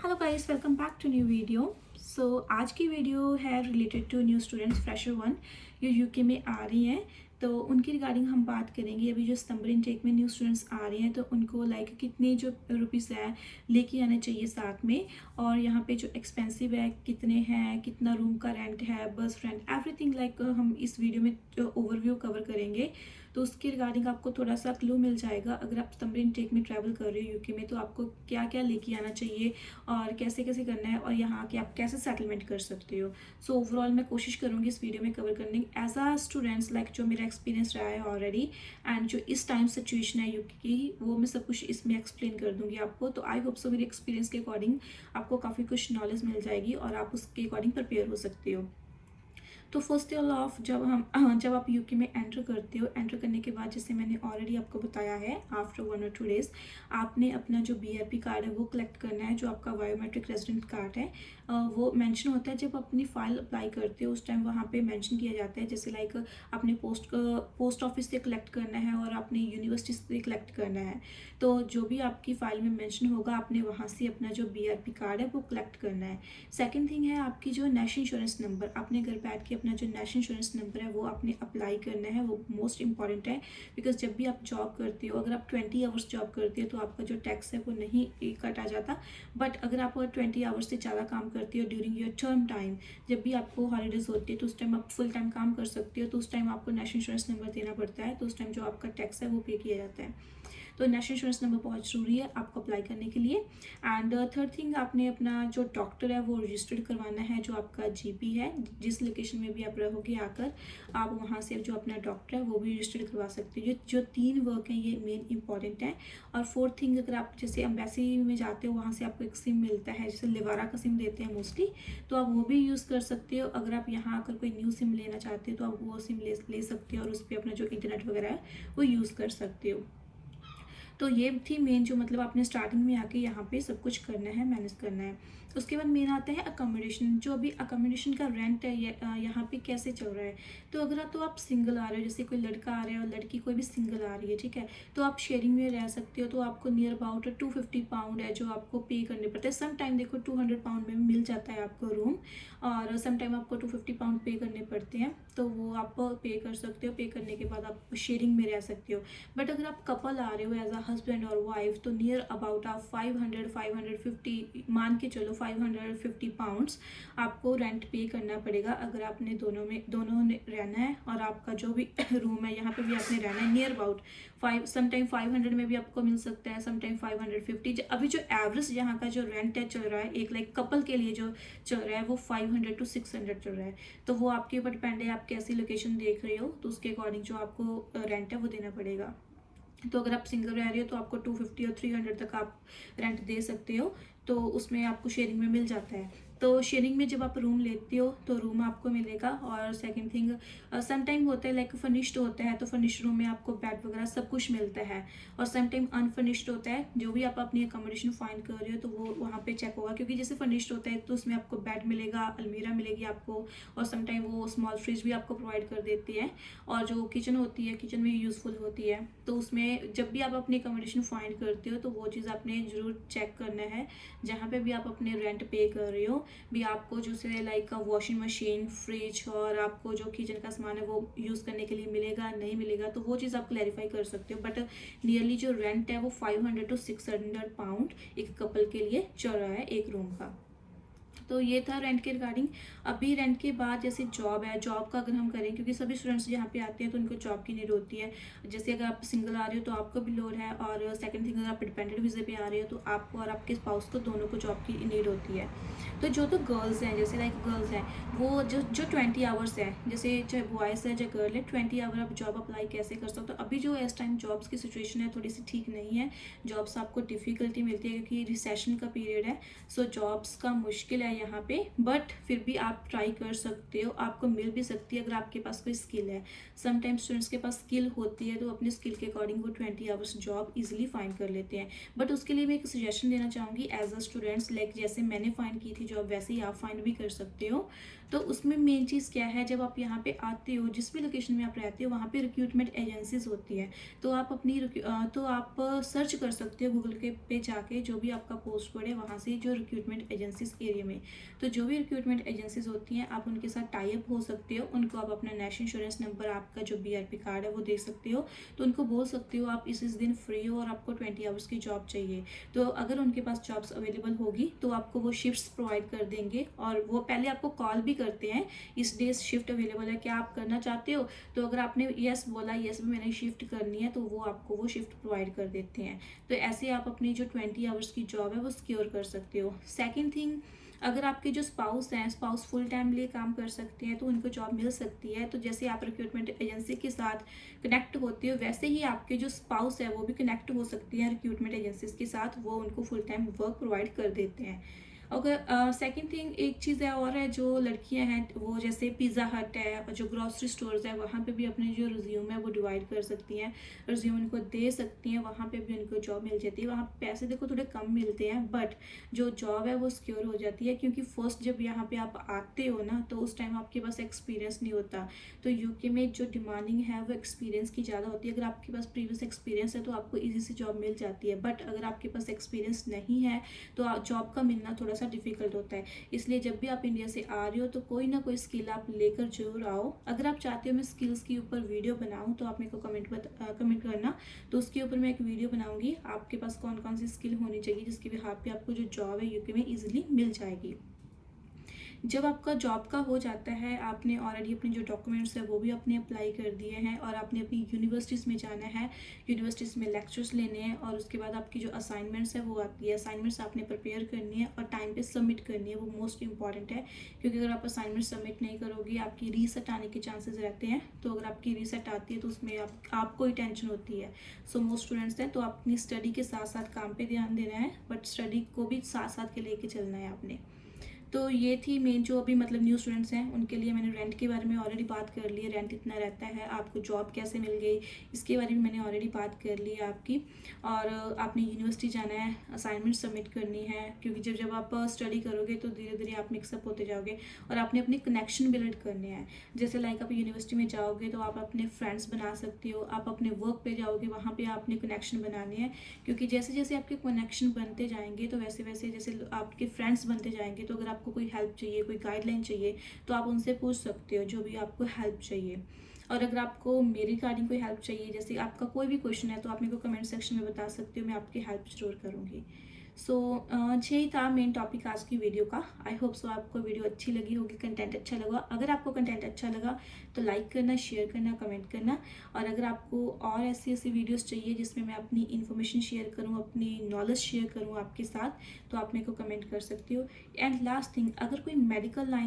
Hello guys, welcome back to new video. आज की video है related to new students fresher one जो UK में आ रही हैं। तो उनकी रिगार्डिंग हम बात करेंगे। अभी जो सितंबर इनटेक में न्यू स्टूडेंट्स आ रहे हैं तो उनको लाइक कितने जो रुपीज़ है लेके आने चाहिए साथ में, और यहाँ पे जो एक्सपेंसिव है कितने हैं, कितना रूम का रेंट है, बस रेंट, एवरीथिंग लाइक हम इस वीडियो में ओवरव्यू कवर करेंगे। तो उसके रिगार्डिंग आपको थोड़ा सा क्लू मिल जाएगा। अगर आप सितंबर इनटेक में ट्रैवल कर रहे हो यूके में तो आपको क्या क्या लेके आना चाहिए और कैसे कैसे करना है और यहाँ आके आप कैसे सेटलमेंट कर सकते हो। ओवरऑल मैं कोशिश करूँगी इस वीडियो में कवर करने की एज आ स्टूडेंट्स, लाइक जो मेरा एक्सपीरियंस रहा है ऑलरेडी एंड जो इस टाइम सिचुएशन है यूके की, वो मैं सब कुछ इसमें एक्सप्लेन कर दूँगी आपको। तो आई होप सो मेरे एक्सपीरियंस के अकॉर्डिंग आपको काफ़ी कुछ नॉलेज मिल जाएगी और आप उसके अकॉर्डिंग प्रिपेयर हो सकते हो। तो फर्स्ट ऑफ जब आप यूके में एंटर करते हो, एंटर करने के बाद जैसे मैंने ऑलरेडी आपको बताया है, आफ्टर 1 और 2 डेज़ आपने अपना जो बीआरपी कार्ड है वो कलेक्ट करना है, जो आपका बायोमेट्रिक रेजिडेंट कार्ड है। वो मेंशन होता है जब अपनी फ़ाइल अप्लाई करते हो उस टाइम वहाँ पे मेंशन किया जाता है, जैसे लाइक आपने पोस्ट ऑफिस से कलेक्ट करना है और आपने यूनिवर्सिटी से कलेक्ट करना है। तो जो भी आपकी फ़ाइल में मेंशन होगा आपने वहाँ से अपना जो बीआरपी कार्ड है वो कलेक्ट करना है। सेकेंड थिंग है आपकी जो नेशनल इंश्योरेंस नंबर, आपने घर बैठ के अपना जो नेशनल इंश्योरेंस नंबर है वो आपने अप्लाई करना है। वो मोस्ट इंपॉर्टेंट है बिकॉज जब भी आप जॉब करते हो, अगर आप 20 आवर्स जॉब करते हो तो आपका जो टैक्स है वो नहीं कटा जाता। बट अगर आप 20 आवर्स से ज़्यादा काम करते हो ड्यूरिंग योर टर्म टाइम, जब भी आपको हॉलीडेज होती है तो उस टाइम आप फुल टाइम काम कर सकते हो, तो उस टाइम आपको नेशनल इंश्योरेंस नंबर देना पड़ता है। तो उस टाइम जो आपका टैक्स है वो पे किया जाता है। तो नेशनल इंश्योरेंस नंबर बहुत ज़रूरी है आपको अप्लाई करने के लिए। एंड थर्ड थिंग, आपने अपना जो डॉक्टर है वो रजिस्टर्ड करवाना है, जो आपका जीपी है, जिस लोकेशन में भी आप रहोगे आकर आप वहाँ से जो अपना डॉक्टर है वो भी रजिस्टर्ड करवा सकते हो। जो 3 वर्क हैं ये मेन इंपॉर्टेंट है। और फोर्थ थिंग, अगर आप जैसे एम्बेसी में जाते हो वहाँ से आपको एक सिम मिलता है, जैसे लिवारा का सिम देते हैं मोस्टली, तो आप वो भी यूज़ कर सकते हो। अगर आप यहाँ आकर कोई न्यू सिम लेना चाहते हो तो आप वो सिम ले सकते हो और उस पर अपना जो इंटरनेट वगैरह है वो यूज़ कर सकते हो। तो ये थी मेन, जो मतलब आपने स्टार्टिंग में आके यहाँ पे सब कुछ करना है, मैनेज करना है। उसके बाद मेन आता है अकोमोडेशन। जो अभी अकोमोडेशन का रेंट है यहाँ पे कैसे चल रहा है। तो अगर तो आप सिंगल आ रहे हो, जैसे कोई लड़का आ रहा है और लड़की कोई भी सिंगल आ रही है, ठीक है, तो आप शेयरिंग में रह सकते हो। तो आपको नियर अबाउट 250 पाउंड है जो आपको पे करने पड़ते हैं। सम टाइम देखो 200 पाउंड में मिल जाता है आपको रूम, और सम टाइम आपको 250 पाउंड पे करने पड़ते हैं। तो वो आप पे कर सकते हो। पे करने के बाद आप शेयरिंग में रह सकते हो। बट अगर आप कपल आ रहे हो एज अ हस्बैंड और वाइफ, तो नियर अबाउट आप 550 मान के चलो 550 पाउंड्स आपको रेंट पे करना पड़ेगा। अगर आपने दोनों ने रहना है और आपका जो भी रूम है यहाँ पे भी आपने रहना है, नियर अबाउट 5, समटाइम 500 में भी आपको मिल सकता है, समटाइम 550। अभी जो एवरेज यहाँ का जो रेंट है चल रहा है एक लाइक कपल के लिए जो चल रहा है वो 500 to 600 चल रहा है। तो वो आपके ऊपर डिपेंड है आप कैसी लोकेशन देख रहे हो, तो उसके अकॉर्डिंग जो आपको रेंट है वो देना पड़ेगा। तो अगर आप सिंगल रह रहे हो तो आपको 250 और 300 तक आप रेंट दे सकते हो, तो उसमें आपको शेयरिंग में मिल जाता है। तो शेयरिंग में जब आप रूम लेते हो तो रूम आपको मिलेगा। और सेकंड थिंग, सम टाइम होता है लाइक फर्निश्ड होता है, तो फर्निश्ड रूम में आपको बेड वगैरह सब कुछ मिलता है। और सम टाइम अनफर्निश्ड होता है, जो भी आप अपनी अकोमोडेशन फाइंड कर रहे हो तो वो वहाँ पे चेक होगा, क्योंकि जैसे फर्निश्ड होता है तो उसमें आपको बेड मिलेगा, अलमीरा मिलेगी आपको, और सम टाइम वो स्मॉल फ्रिज भी आपको प्रोवाइड कर देती है। और जो किचन होती है, किचन में यूज़फुल होती है। तो उसमें जब भी आप अपनी अकोमोडेशन फाइंड करते हो तो वो चीज़ आपने ज़रूर चेक करना है। जहाँ पे भी आप अपने रेंट पे कर रहे हो भी आपको जो से लाइक वॉशिंग मशीन, फ्रिज और आपको जो किचन का सामान है वो यूज़ करने के लिए मिलेगा नहीं मिलेगा, तो वो चीज़ आप क्लैरिफाई कर सकते हो। बट नियरली जो रेंट है वो 500 to 600 पाउंड एक कपल के लिए चल रहा है एक रूम का। तो ये था रेंट के रिगार्डिंग। अभी रेंट के बाद जैसे जॉब है, जॉब का अगर हम करें, क्योंकि सभी स्टूडेंट्स यहाँ पे आते हैं तो उनको जॉब की नीड होती है। जैसे अगर आप सिंगल आ रहे हो तो आपको भी लोड है, और सेकंड थिंग, अगर आप डिपेंडेंट वीज़े पे आ रहे हो तो आपको और आपके स्पाउस को दोनों को जॉब की नीड होती है। तो गर्ल्स हैं, जैसे लाइक गर्ल्स हैं, वो जो 20 आवर्स है, जैसे चाहे बॉयज़ है चाहे गर्ल है, 20 आवर आप जॉब अप्लाई कैसे कर सकते हो। अभी जो इस टाइम जॉब्स की सिचुएशन है थोड़ी सी ठीक नहीं है, जॉब्स आपको डिफ़िकल्टी मिलती है क्योंकि रिसेशन का पीरियड है। सो जॉब्स का मुश्किल है है यहाँ पे, बट फिर भी आप ट्राई कर सकते हो, आपको मिल भी सकती है अगर आपके पास कोई स्किल है। समटाइम्स स्टूडेंट्स के पास स्किल होती है तो अपने स्किल के अकॉर्डिंग वो 20 आवर्स जॉब इजीली फाइंड कर लेते हैं। बट उसके लिए मैं एक सजेशन देना चाहूँगी एज अ स्टूडेंट्स, लाइक जैसे मैंने फाइंड की थी जॉब वैसे ही आप फाइंड भी कर सकते हो। तो उसमें मेन चीज़ क्या है, जब आप यहाँ पे आते हो, जिस भी लोकेशन में आप रहते हो वहाँ पे रिक्रूटमेंट एजेंसीज होती है। तो आप तो आप सर्च कर सकते हो गूगल के पे जाके, जो भी आपका पोस्ट कोड है वहाँ से, जो रिक्रूटमेंट एजेंसीज एरिया में। तो जो भी रिक्रूटमेंट एजेंसीज होती हैं आप उनके साथ टाई अप हो सकते हो, उनको आप अपना नेशनल इंश्योरेंस नंबर, आपका जो BRP कार्ड है वो दे सकते हो। तो उनको बोल सकते हो आप इस दिन फ्री हो और आपको 20 आवर्स की जॉब चाहिए। तो अगर उनके पास जॉब्स अवेलेबल होगी तो आपको वो शिफ्ट्स प्रोवाइड कर देंगे, और वो पहले आपको कॉल भी करते हैं, इस डे शिफ्ट अवेलेबल है, क्या आप करना चाहते हो। तो अगर आपने यस बोला, यस भी मैंने शिफ्ट करनी है, तो वो आपको वो शिफ्ट प्रोवाइड कर देते हैं। तो ऐसे आप अपनी जो 20 आवर्स की जॉब है वो सिक्योर कर सकते हो। सेकेंड थिंग, अगर आपके जो स्पाउस हैं, स्पाउस फुल टाइम लिए काम कर सकते हैं तो उनको जॉब मिल सकती है। तो जैसे आप रिक्रूटमेंट एजेंसी के साथ कनेक्ट होते हो, वैसे ही आपके जो स्पाउस है वो भी कनेक्ट हो सकती है रिक्रूटमेंट एजेंसीज के साथ, वो उनको फुल टाइम वर्क प्रोवाइड कर देते हैं। अगर सेकंड थिंग, एक चीज़ है और है, जो लड़कियां हैं वो जैसे पिज़्ज़ा हट है और जो ग्रॉसरी स्टोर्स है वहाँ पे भी अपने जो रिज्यूम है वो डिवाइड कर सकती हैं, रिज्यूम उनको दे सकती हैं, वहाँ पे भी उनको जॉब मिल जाती है। वहाँ पे पैसे देखो थोड़े कम मिलते हैं, बट जो जॉब है वो सिक्योर हो जाती है, क्योंकि फर्स्ट जब यहाँ पे आप आते हो ना तो उस टाइम आपके पास एक्सपीरियंस नहीं होता। तो यूके में जो डिमांडिंग है वो एक्सपीरियंस की ज़्यादा होती है। अगर आपके पास प्रीवियस एक्सपीरियंस है तो आपको ईजी से जॉब मिल जाती है, बट अगर आपके पास एक्सपीरियंस नहीं है तो जॉब का मिलना थोड़ा सा डिफिकल्ट होता है। इसलिए जब भी आप इंडिया से आ रहे हो तो कोई ना कोई स्किल आप लेकर जरूर आओ। अगर आप चाहते हो मैं स्किल्स के ऊपर वीडियो बनाऊं तो आप मेरे को कमेंट करना, तो उसके ऊपर मैं एक वीडियो बनाऊंगी, आपके पास कौन कौन सी स्किल होनी चाहिए जिसके बिहाफ पे आपको जो जॉब है यूके में इजीली मिल जाएगी। जब आपका जॉब का हो जाता है, आपने ऑलरेडी अपने जो डॉक्यूमेंट्स है वो भी अपने अप्लाई कर दिए हैं और आपने अपनी यूनिवर्सिटीज़ में जाना है, यूनिवर्सिटीज़ में लेक्चर्स लेने हैं, और उसके बाद आपकी जो असाइनमेंट्स है वो आती है, असाइनमेंट्स आपने प्रिपेयर करनी है और टाइम पे सबमिट करनी है। वो मोस्ट इंपॉर्टेंट है, क्योंकि अगर आप असाइनमेंट सबमिट नहीं करोगे आपकी रीसेट आने के चांसेस रहते हैं। तो अगर आपकी रीसेट आती है तो उसमें आपको ही टेंशन होती है। सो मोस्ट स्टूडेंट्स हैं तो आप अपनी स्टडी के साथ साथ काम पे ध्यान देना है, बट स्टडी को भी साथ साथ के लेके चलना है आपने। तो ये थी मेन, जो अभी मतलब न्यू स्टूडेंट्स हैं उनके लिए मैंने रेंट के बारे में ऑलरेडी बात कर ली है, रेंट इतना रहता है, आपको जॉब कैसे मिल गई इसके बारे में मैंने ऑलरेडी बात कर ली है आपकी। और आपने यूनिवर्सिटी जाना है, असाइनमेंट सबमिट करनी है, क्योंकि जब जब आप स्टडी करोगे तो धीरे धीरे आप मिक्सअप होते जाओगे और आपने अपने कनेक्शन बिल्ड करने हैं। जैसे लाइक आप यूनिवर्सिटी में जाओगे तो आप अपने फ्रेंड्स बना सकते हो, आप अपने वर्क पे जाओगे वहाँ पे आपने कनेक्शन बनाने हैं, क्योंकि जैसे जैसे आपके कनेक्शन बनते जाएंगे तो वैसे वैसे जैसे आपके फ्रेंड्स बनते जाएंगे, तो अगर आपको कोई हेल्प चाहिए, कोई गाइडलाइन चाहिए तो आप उनसे पूछ सकते हो जो भी आपको हेल्प चाहिए। और अगर आपको मेरी रिगार्डिंग कोई हेल्प चाहिए, जैसे आपका कोई भी क्वेश्चन है तो आप मेरे को कमेंट सेक्शन में बता सकते हो, मैं आपकी हेल्प जरूर करूँगी। सो यही था मेन टॉपिक आज की वीडियो का। आई होप सो आपको वीडियो अच्छी लगी होगी, कंटेंट अच्छा लगा। अगर आपको कंटेंट अच्छा लगा तो लाइक करना, शेयर करना, कमेंट करना। और अगर आपको और ऐसी ऐसी वीडियोस चाहिए जिसमें मैं अपनी इन्फॉर्मेशन शेयर करूं, अपनी नॉलेज शेयर करूं आपके साथ, तो आप मेरे को कमेंट कर सकते हो। एंड लास्ट थिंग, अगर कोई मेडिकल लाइन